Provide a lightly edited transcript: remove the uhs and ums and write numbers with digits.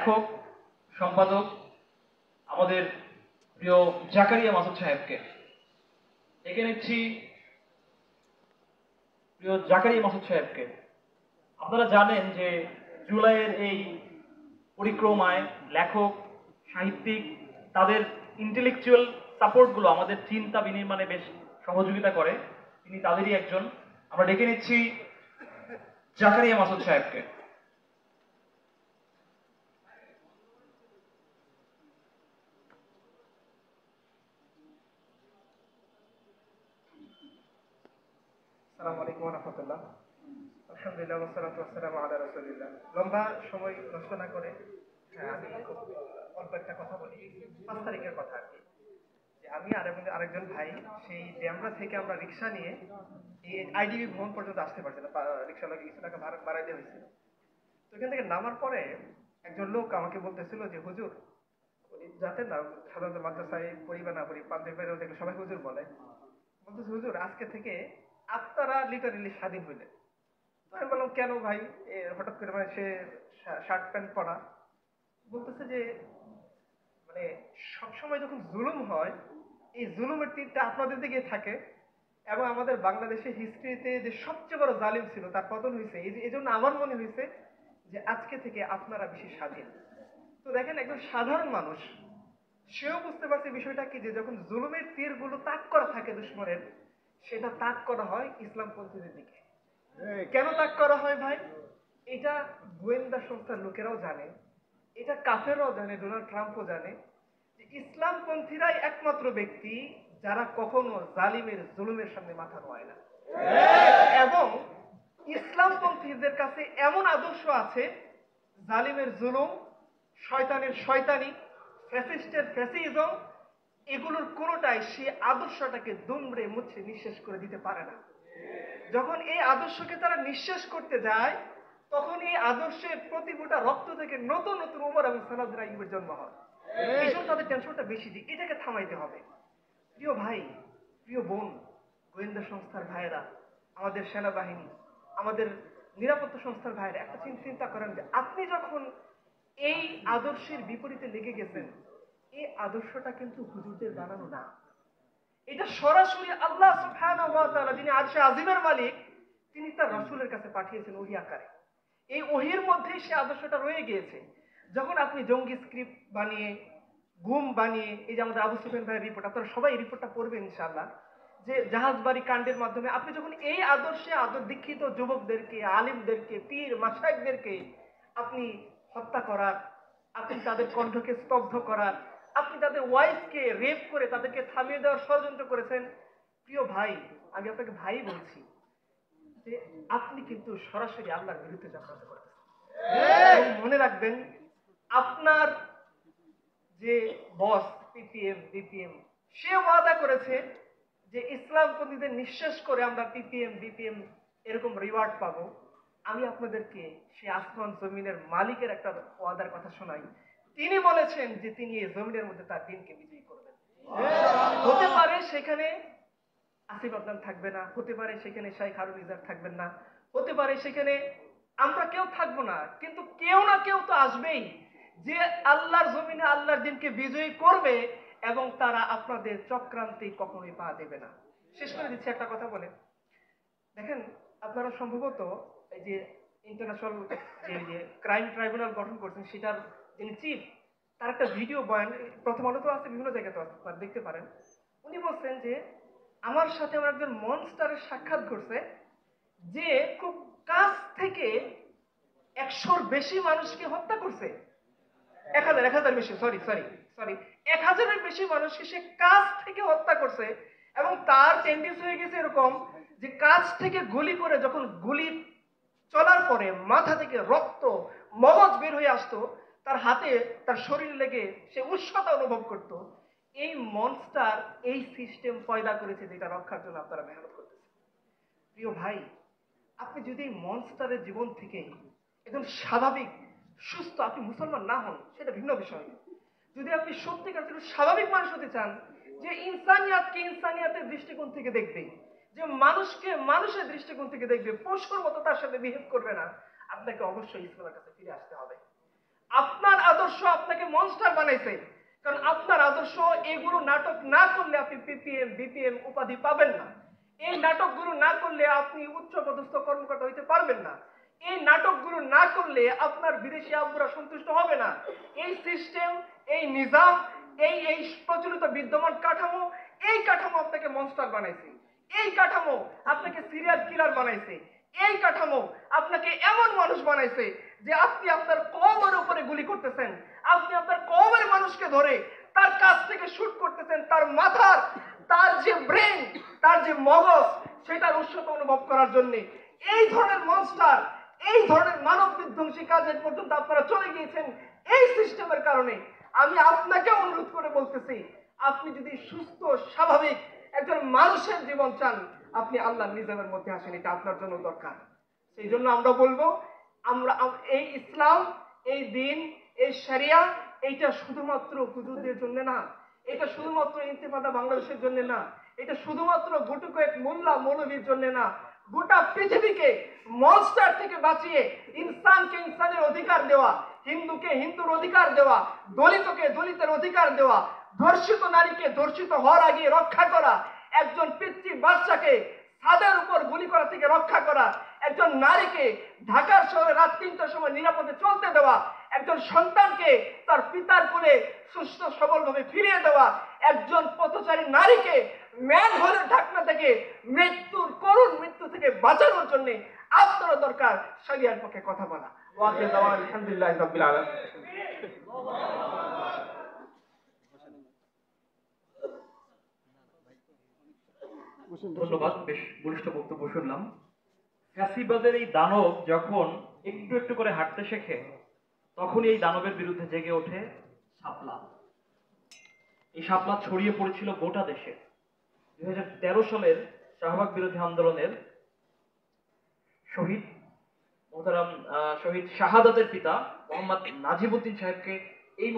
লেখক, সম্পাদক আমাদের প্রিয় জাকারিয়া মাসুদ সাহেবকে ডেকে নিচ্ছি। প্রিয় জাকারিয়া মাসুদ সাহেবকে, আপনারা জানেন যে জুলাইয়ের এই পরিক্রমায় লেখক, সাহিত্যিক তাদের ইন্টেলেকচুয়াল সাপোর্টগুলো আমাদের চিন্তা বিনির্মাণে বেশ সহযোগিতা করে। তিনি তাদেরই একজন। আমরা ডেকে নিচ্ছি জাকারিয়া মাসুদ সাহেবকে। আসসালামু আলাইকুম ওয়া রাহমাতুল্লাহ। আলহামদুলিল্লাহ ওয়া সালাতু ওয়া সালামু আলা রাসূলিল্লাহ। লম্বা সময় নষ্ট না করে আমি খুব অল্প একটা কথা বলি। 5 তারিখের কথা আর কি। যে আমি আর আরেকজন ভাই সেই ড্যামরা থেকে আমরা রিক্সা নিয়ে এই আইডিবি ভবন পর্যন্ত আসতে পারছিলাম। রিক্সাওয়ালাকে কিছু টাকা ভাড়া বাড়াই দেওয়া হয়েছিল। তো এখান থেকে নামার পরে একজন লোক আমাকে বলতেছিল যে হুজুর, উনি জানেন না সাধারণত মাদ্রাসায় পড়ি বা না পড়ি, পাঞ্জাবি বাইরে দেখলে সবাই হুজুর বলে। বলতেছে হুজুর আজকে থেকে আপনারা লিটারেলি স্বাধীন হইলেন। তো আমি বললাম কেন ভাই, হঠাৎ করে মানে সে শার্ট প্যান্ট পরা। বলতেছে যে মানে সবসময় যখন জুলুম হয় এই জুলুমের তীরটা আপনাদের দিকে থাকে, এবং আমাদের বাংলাদেশের হিস্ট্রিতে যে সবচেয়ে বড় জালিম ছিল তার পতন হয়েছে। এই জন্য আমার মনে হয়েছে যে আজকে থেকে আপনারা বেশি স্বাধীন। তো দেখেন একজন সাধারণ মানুষ সেও বুঝতে পারছে বিষয়টা কি, যে যখন জুলুমের তীরগুলো তাক করা থাকে দুশ্মনের, সেটা তাক করা হয় ইসলামপন্থীদের দিকে। কেন তাক করা হয় ভাই? এটা গোয়েন্দা সংস্থার লোকেরাও জানে, এটা কাফেররাও জানে, ডোনাল্ড ট্রাম্পও জানে যে ইসলামপন্থীরাই একমাত্র ব্যক্তি যারা কখনো জালিমের জুলুমের সামনে মাথা নোয়ায় না। এবং ইসলামপন্থীদের কাছে এমন আদর্শ আছে, জালিমের জুলুম, শয়তানের শয়তানি, ফ্যাসিস্টের ফ্যাসিজম, এগুলোর কোনোটাই সে আদর্শটাকে দুমড়ে মুছে নিঃশেষ করে দিতে পারে না। যখন এই আদর্শকে তারা নিঃশেষ করতে যায়, তখন এই আদর্শের প্রতি ফোঁটা রক্ত থেকে নতুন নতুন ওমর এবং সালাদ রাইবের জন্ম হয়। এই জন্য তাদের টেনশনটা বেশি দিই, এটাকে থামাইতে হবে। প্রিয় ভাই, প্রিয় বোন, গোয়েন্দা সংস্থার ভাইয়েরা, আমাদের সেনাবাহিনী, আমাদের নিরাপত্তা সংস্থার ভাইয়েরা, একটা চিন্তা করেন যে আপনি যখন এই আদর্শের বিপরীতে লেগে গেছেন, এই আদর্শটা কিন্তু হুজুরদের বানানো না, এটা সরাসরি আল্লাহ সুবহানাহু ওয়া তাআলা, যিনি আরশে আজিমের মালিক, তিনি তার রাসূলের কাছে পাঠিয়েছেন ওহী আকারে। এই ওহীর মধ্যেই সে আদর্শটা রয়ে গিয়েছে। যখন আপনি জঙ্গি স্ক্রিপ্ট বানিয়ে, গুম বানিয়ে, এই যে আমাদের আবু সুফিয়ান ভাইয়ের রিপোর্ট, আপনারা সবাই রিপোর্টটা পড়বেন ইনশাআল্লাহ, যে জাহাজবাড়ি কাণ্ডের মাধ্যমে আপনি যখন এই আদর্শে দীক্ষিত যুবকদেরকে, আলিমদেরকে, পীর মাশায়েখদেরকে আপনি হত্যা করার, আপনি তাদের কণ্ঠকে স্তব্ধ করার, আপনি তাদের ওয়াইফকে রেপ করে তাদেরকে থামিয়ে দেওয়ার ষড়যন্ত্র করেছেন, প্রিয় ভাই, আমি আপনাকে ভাই বলছি যে আপনি কিন্তু সরাসরি আল্লাহর বিরুদ্ধে চক্রান্ত করেছেন। মনে রাখবেন, আপনার যে বস পিপিএম বিপিএম, সে ওয়াদা করেছে যে ইসলামপন্থীদের নিঃশেষ করে আমরা পিপিএম বিপিএম এরকম রিওয়ার্ড পাবো। আমি আপনাদেরকে সে আসমান জমিনের মালিকের একটা ওয়াদার কথা শোনাই। তিনি বলেছেন যে তিনি এই জমিনের মধ্যে তার দিনকে বিজয়ী করবেন। হতে পারে সেখানে আসিফ আদনান থাকবে না, হতে পারে সেখানে শাইখ হারুন ইজার থাকবেন না, হতে পারে সেখানে আমরা কেউ থাকবো না, কিন্তু কেউ না কেউ তো আসবেই যে আল্লাহর জমিনে আল্লাহর দিনকে বিজয়ী করবে, এবং তারা আপনাদের চক্রান্তে কখনোই পা দেবে না। শেষ করে দিচ্ছি একটা কথা বলে। দেখেন, আপনারা সম্ভবত এই যে ইন্টারন্যাশনাল যে ক্রাইম ট্রাইব্যুনাল গঠন করছেন, সেটার যিনি চিফ, তার একটা ভিডিও বয়ান প্রথম আলোতে আছে, বিভিন্ন জায়গাতে আছে, আপনারা দেখতে পারেন। উনি বলছেন যে আমার সাথে আমার একজন মনস্টারের সাক্ষাৎ ঘটছে, যে খুব কাছ থেকে 100-র বেশি মানুষকে হত্যা করছে। 1000 বেশি, সরি 1000-এর বেশি মানুষকে সে কাছ থেকে হত্যা করছে, এবং তার টেন্ডেন্সি হয়ে গেছে এরকম যে কাছ থেকে গুলি করে যখন গুলি চলার পরে মাথা থেকে রক্ত, মগজ বের হয়ে আসতো, তার হাতে, তার শরীরে লেগে সে উষ্ণতা অনুভব করত। এই মনস্টার এই সিস্টেম পয়দা করেছে, যেটা রক্ষার জন্য আপনারা মেহনত করতেছেন। প্রিয় ভাই, আপনি যদি এই মনস্টারের জীবন থেকে একদম স্বাভাবিক সুস্থ, আপনি মুসলমান না হন সেটা ভিন্ন বিষয়, যদি আপনি সত্যিকার স্বাভাবিক মানুষ হতে চান, যে ইনসানিয়াতকে ইনসানিয়াতের দৃষ্টিকোণ থেকে দেখবে, যে মানুষকে মানুষের দৃষ্টিকোণ থেকে দেখবে, পশুর মতো তার সাথে বিহেভ করবে না, আপনাকে অবশ্যই ইসলামের কাছে ফিরে আসতে হবে। আপনার আদর্শ আপনাকে মনস্টার বানাইছে। কারণ আপনার আদর্শ এগুলো নাটক না করলে আপনি পিপিএম বিপিএম উপাধি পাবেন না। এই নাটকগুলো না করলে আপনি উচ্চপদস্থ কর্মকর্তা হইতে পারবেন না। এই নাটকগুলো না করলে আপনার বিদেশি আব্বুরা সন্তুষ্ট হবে না। এই সিস্টেম, এই নিজাম, এই প্রচলিত বিদ্যমান কাঠামো, এই কাঠামো আপনাকে মনস্টার বানাইছে। এই কাঠামো আপনাকে সিরিয়াল কিলার বানাইছে। এই কাঠামো আপনাকে এমন মানুষ বানাইছে যে আপনি আপনার কওমের উপরে গুলি করতেছেন, আপনি আপনার কওমের মানুষকে ধরে তার কাছ থেকে শুট করতেছেন, তার মাথার, তার যে ব্রেন, তার যে মগজ, সেটার উৎসতা অনুভব করার জন্য। এই ধরনের মনস্টার, এই ধরনের মানব বিধ্বংসী কাজের পর্যন্ত আপনারা চলে গিয়েছেন এই সিস্টেমের কারণে। আমি আপনাকে অনুরোধ করে বলতেছি, আপনি যদি সুস্থ স্বাভাবিক একজন মানুষের জীবন চান, আপনি আল্লাহর নিজামের মধ্যে আসেন, এটা আপনার জন্য দরকার। সেই জন্য আমরা বলবো, এই ইসলাম, এই দিন, এই শরিয়া, এইটা শুধুমাত্র হুজুরদের জন্য না, এটা শুধুমাত্র ইন্তেফাদা বাংলাদেশের জন্য না, এটা শুধুমাত্র গুটি কয়েক মোল্লা মৌলভীর জন্য না, গোটা পৃথিবীকে মনস্টার থেকে বাঁচিয়ে ইনসানকে ইনসানের অধিকার দেওয়া, হিন্দুকে হিন্দুর অধিকার দেওয়া, দলিতকে দলিতের অধিকার দেওয়া, ধর্ষিত নারীকে ধর্ষিত হওয়ার আগে রক্ষা করা, একজন পিতৃ বাচ্চাকে ছাদের উপর গুলি করা থেকে রক্ষা করা, একজন নারীকে ঢাকার শহরে রাত ৩টার সময় নিরাপদে চলতে দেওয়া, একজন সন্তানকে তার পিতার কোলে সুস্থ সবলভাবে ফিরিয়ে দেওয়া, একজন পথচারী নারীকে ম্যানহোলের ঢাকনা থেকে মৃত্যুর করুণ মৃত্যু থেকে বাঁচানোর জন্য আপনারও দরকার শরিয়ার পক্ষে কথা বলা। ওয়াকে দাওয়া আলহামদুলিল্লাহ রাব্বিল আলামিন। ধন্যবাদ, বেশ বলিষ্ঠ বক্তব্য শুনলাম। ফ্যাসিবাদের এই দানব যখন একটু একটু করে হাঁটতে শেখে, তখনই এই দানবের বিরুদ্ধে জেগে ওঠে শাপলা। এই শাপলা ছড়িয়ে পড়েছিল গোটা দেশে। 2013 সালের শাহবাগ বিরোধী আন্দোলনের শহীদ মোহতারাম শহীদ শাহাদাতের পিতা মোহাম্মদ নাজিবউদ্দিন সাহেবকে এই